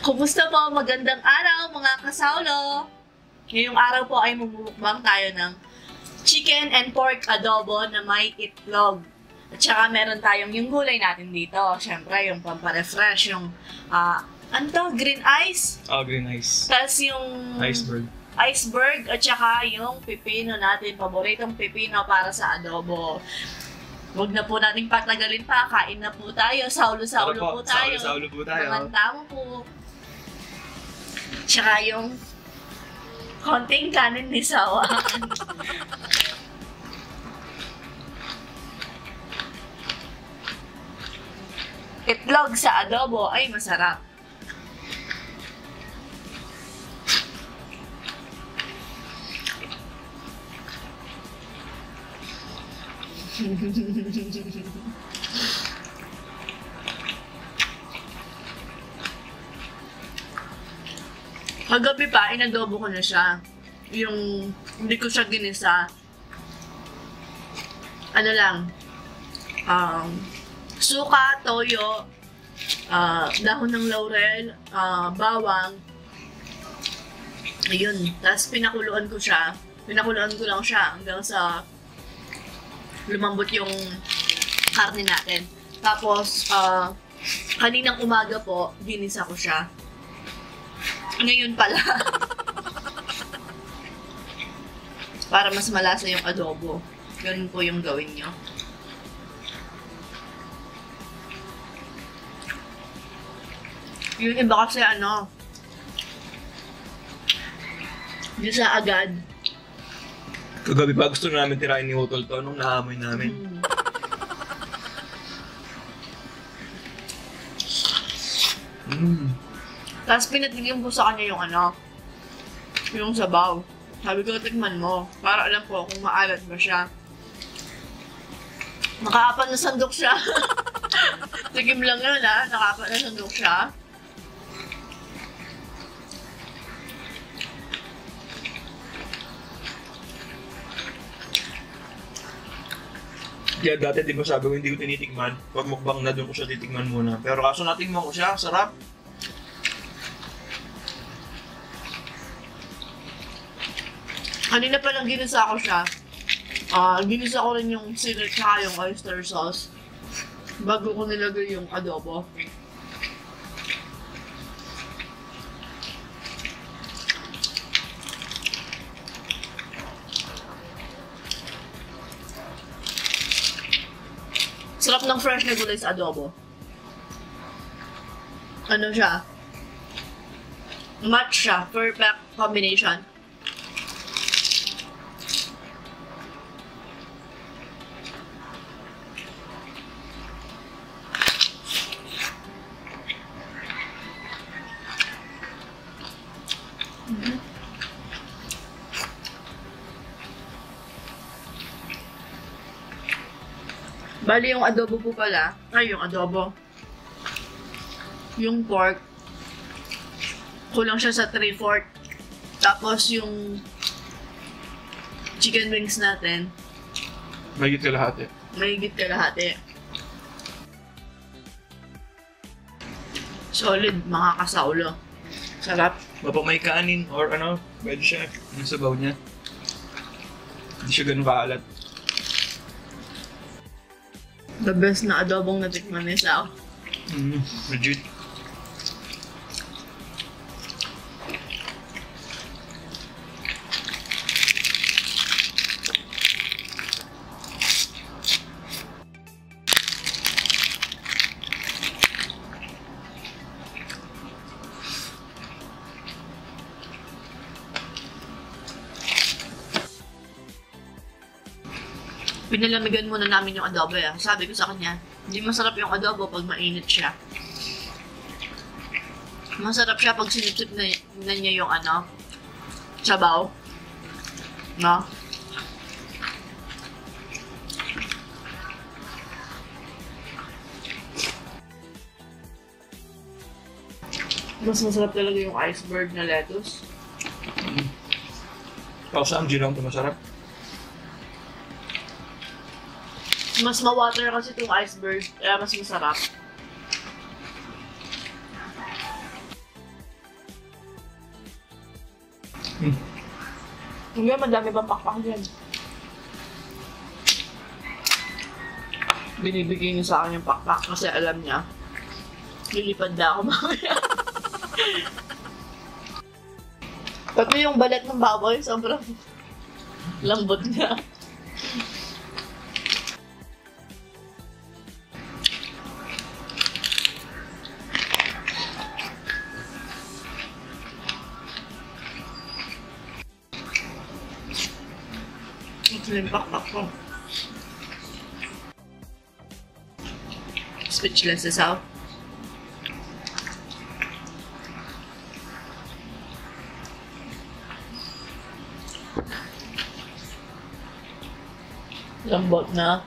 Kumusta po? Magandang araw mga kasawlo! Ngayong araw po ay mamumukbang tayo ng chicken and pork adobo na may itlog. At saka meron tayong yung gulay natin dito. Siyempre, yung pamparefresh, yung ano to? Green ice? Oh, green ice. Tapos yung iceberg at saka yung pipino natin. Paboritong pipino para sa adobo. Huwag na po nating patagalin pa. Kain na po tayo. Saulo-saulo po tayo. Saulo po tayo. Mamanta mo po. Tsaka yung konting kanin ni Sawa. Itlog sa adobo ay masarap. Kagabi pa, inadobo ko na siya. Yung, hindi ko siya ginisa. Ano lang, suka, toyo, dahon ng laurel, bawang, ayun. Tapos pinakuluan ko siya. Pinakuluan ko lang siya hanggang sa lumambot yung karne natin. Tapos, kaninang umaga po, ginisa ko siya. Ngayon pala. Para mas malasa yung adobo. Ganun po yung gawin nyo. Yung iba kasi ano, gisa agad. Kagabi pa gusto namin tirahin ni Hotol to nung naamoy namin. Tapos pinatigyan ko sa kanya yung ano, yung sabaw. Sabi ko, tikman mo. Para alam ko kung maalat ba siya. Nakaapat na sandok siya. Tigim lang yun ha. Nakaapat na sandok siya. Yeah, dati di ba sabi ko hindi ko tinitikman. Pag mukbang na doon ko siya titikman muna. Pero kaso natikman ko siya, sarap. Kanina pa lang ginisa ko siya. Ginisa ko rin yung sili tsaka yung oyster sauce. Bago ko nilagay yung adobo. Sarap ng fresh na gulay sa adobo. Ano siya? Match siya. Perfect combination. Bali yung adobo po pala, ay yung adobo, yung pork, kulang siya sa 3/4. Tapos yung chicken wings natin, Mahigit kalahati. mahigit kalahati. Solid, mga kasaulo. Sarap. Mapag may kanin or ano, pwede siya. Yung sabaw niya. Hindi siya ganun kaalat. The best na adobong natikman ni Sao. Legit. Pinalamigan muna namin yung adobo eh. Sabi ko sa kanya, hindi masarap yung adobo pag mainit siya. Masarap siya pag sinipsip na niya yung ano, sabaw. No? Mas masarap talaga yung iceberg na lettuce. Pausa ang ginong ito masarap. Mas ma-water kasi itong iceberg, kaya mas masarap. Kuya, madami pang pakpak dyan. Binibigay niya sa akin yung pakpak kasi alam niya, lilipad na ako mamaya. Pati yung balat ng baboy, sobrang lambot niya. Ito yung pakpak ko. Speechless as how. Lambot na.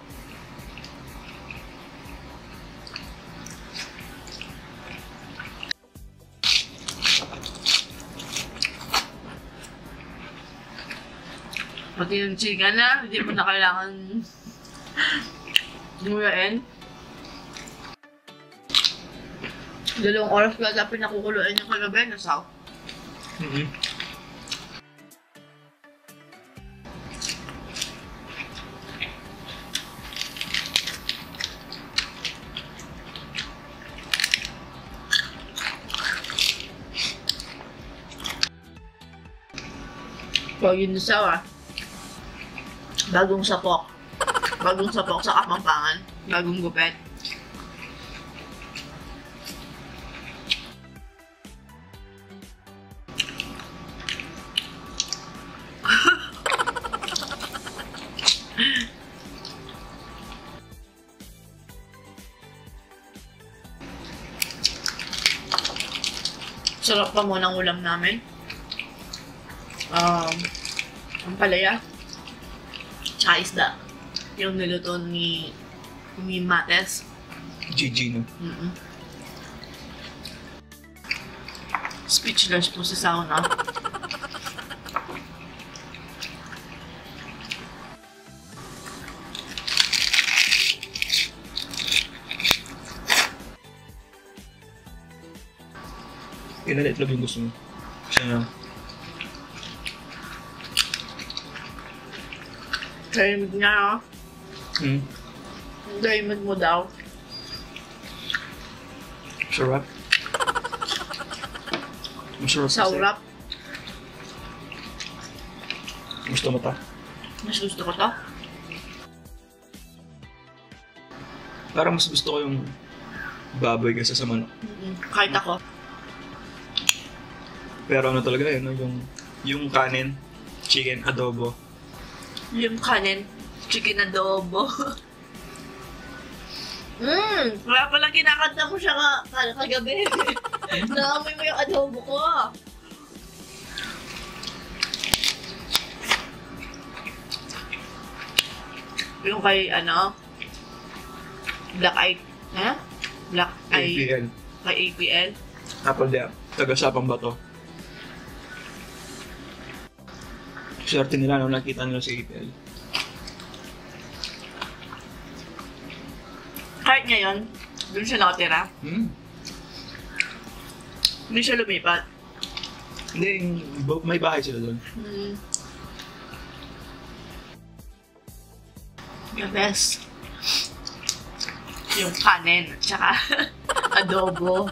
Pati yung chicken na, hindi mo na kailangan nguyain. 2 oras pa na pinakukuluan yung kagabi, nasaw. So, yun nasaw bagong sapok. Bagong sapok sa Kapampangan. Bagong gupet. Sarap pa muna ang ulam namin. Ang palaya. Tsaka isda. Yung niluto ni Mates. GG, no? Speechless po si Sauna. Ilan itlog yung gusto mo? Siya. Diamond nga, Diamond mo daw. Sarap. Masarap kasi. Saurap. Gusto mo ta? Mas gusto ko to. Parang mas gusto ko yung baboy kaysa sa manok. Kahit ako. Pero ano talaga yun, yung kanin, chicken adobo. Yung kanin, chicken adobo. Kaya pala kinakanta mo siya kagabi. Naamoy mo yung adobo ko. Yung kay, Black Eye, Black Eye, APL. Kay APL. Apple Dap, taga-Sapang Bato. Swerte nila nung nakita nila sa APL. Kahit ngayon, doon siya nakatira. Hindi siya lumipat. Hindi, may bahay sila doon. The best. Yung kanin, tsaka adobo.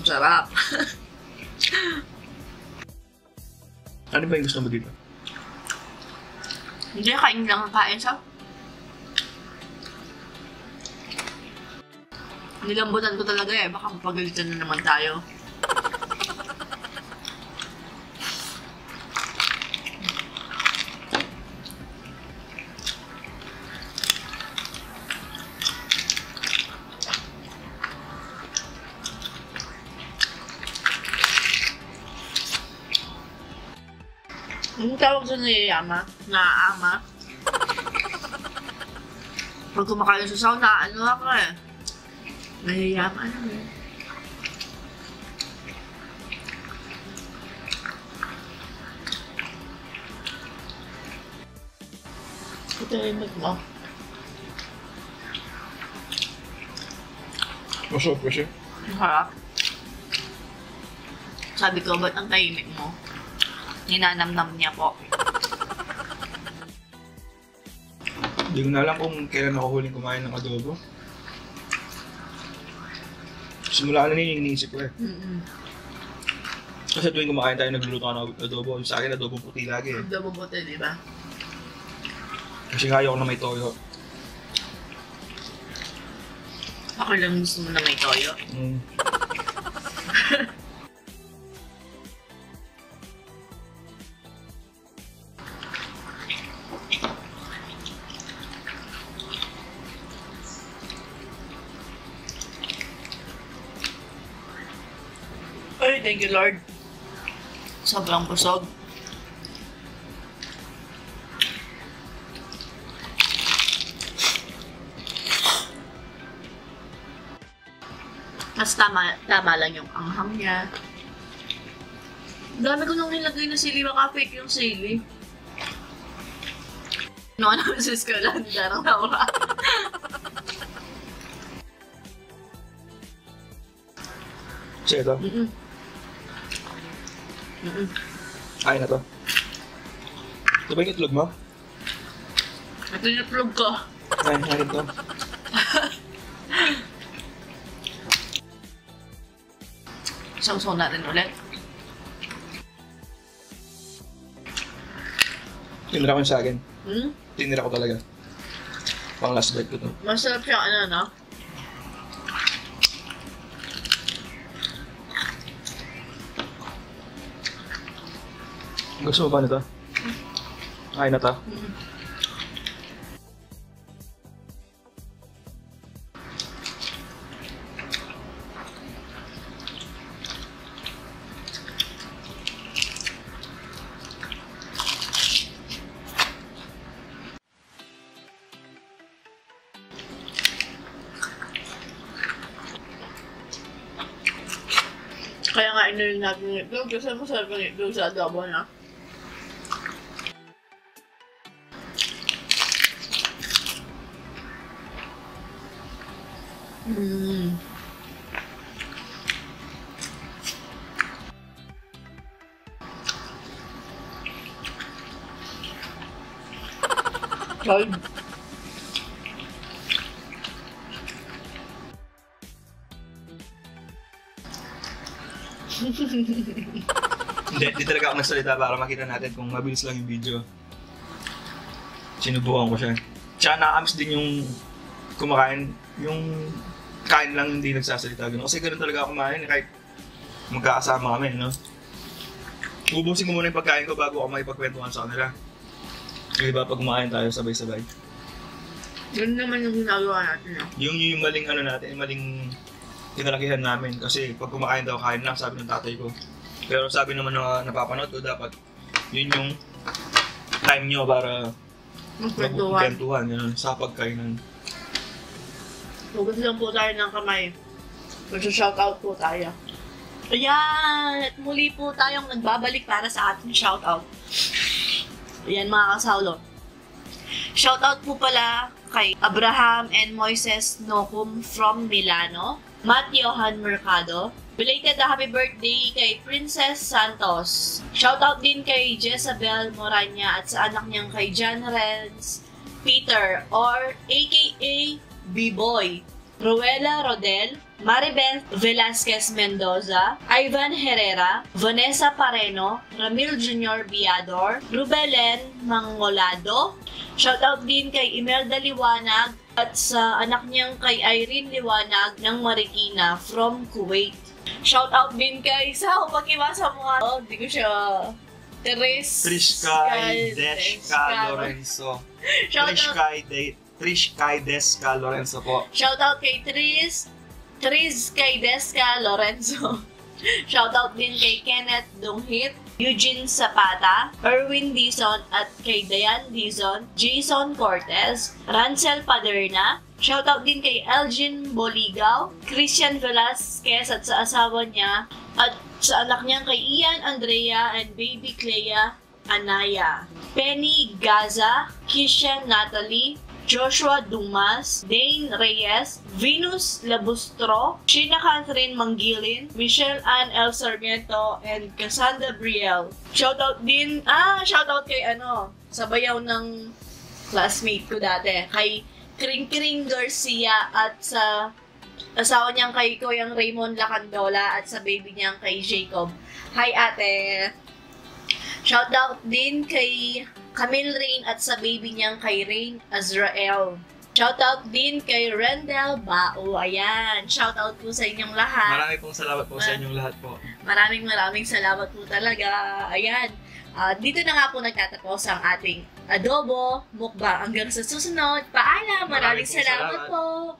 Sarap. Ano ba yung gusto mo dito? Hindi, kain lang ang kain sa. Nilambutan ko talaga baka mapagalitan na naman tayo. Yung tawag sa niyayama, naaama. Pag kumakain sa sauna, ano ako nayayama na Ito yung mo. Masarap kasi. Ang harap. Sabi ko, ba't ang tahimik mo? Ninanamnam niya po. Hindi ko na alam kung kailan ako huling kumain ng adobo. Simula na yun yung iniisip ko eh. Kasi tuwing kumakain tayo, nagluluto ka ng adobo. Sa akin, adobong puti lagi eh. Adobo puti, di ba? Kasi ayaw ko na may toyo. Ako lang gusto mo na may toyo. Ay, thank you Lord. Sobrang busog. Mas tama lang yung anghang niya. Dami ko nang nilagay na sili, baka fake yung sili. No, sa eskwela, hindi darang naura. Siya ito? Ay na to. Ito ba yung itlog mo? Ito yung itlog ko. Ay to. Sausaw natin ulit. Tinira ko yung sa akin. Hmm? Tinira ko talaga. Pang last bite ko to. Masarap siya, ano, no? Gusto mo ba nito? Ay na to. Kaya nga inulit natin yung itlog kasi masarap yung itlog sa adobo na. Lord. Hindi talaga ako nagsalita para makita natin kung mabilis lang yung video. Sinubukan ko siya. Tsaka nakakamiss din yung kumakain, yung kain lang hindi nagsasalita gano'n. Kasi gano'n talaga ako kumain kahit magkakasama kami, no? Ubusin ko muna yung pagkain ko bago ako makipagkwentuhan sa kanila. Diba pag kumain tayo sabay-sabay. Yun naman yung ginagawa natin, no? Yung maling ano natin, yung maling kinalakihan namin. Kasi pag kumakain daw, kain lang, sabi ng tatay ko. Pero sabi naman na napapanood ko, dapat yun yung time nyo para magkwentuhan, gano'n, sa pagkainan. Hugas lang po tayo ng kamay. Mag-shoutout po tayo. Ayan! At muli po tayong nagbabalik para sa ating shoutout. Ayan mga kasawlo. Shoutout po pala kay Abraham and Moises Nocum from Milano, Matt Johan Mercado. Belated happy birthday kay Princess Santos. Shoutout din kay Jezabel Moranya at sa anak niyang kay John Renz Peter or aka B-Boy, Ruela Rodel, Maribel Velasquez Mendoza, Ivan Herrera, Vanessa Pareno, Ramil Jr. Biador, Rubelen Mangolado. Shoutout din kay Imelda Liwanag at sa anak niyang kay Irene Liwanag ng Marikina from Kuwait. Shoutout din kay sa pagkibasa mo nga. Oh, di ko siya... Trishkay Deska Lorenzo. Trishkay Deska Lorenzo po. Shoutout kay Trishkay Deska Lorenzo. Shoutout din kay Kenneth Donghit, Eugene Zapata, Erwin Dizon at kay Dayan Dizon, Jason Cortez, Rancel Paderna. Shoutout din kay Elgin Boligaw, Christian Velasquez at sa asawa niya at sa anak niya kay Ian Andrea and baby Clea Anaya, Penny Gaza, Kishan Natalie, Joshua Dumas, Dane Reyes, Venus Labustro, Sheena Catherine Mangilin, Michelle Ann El Sarmiento, and Cassandra Brielle. Shoutout kay sa bayaw ng classmate ko dati, kay Kring Kring Garcia at sa asawa niyang kay Kuya Raymond Lacandola at sa baby niyang kay Jacob. Hi ate! Shoutout din kay Camille Rain at sa baby niyang kay Rain Azrael. Shoutout din kay Rendell Bao. Ayan. Shoutout po sa inyong lahat. Maraming pong salamat po sa inyong lahat po. Maraming salamat po talaga. Ayan. Dito na nga po nagtatapos ang ating adobo mukbang. Hanggang sa susunod. Paalam. Maraming salamat po.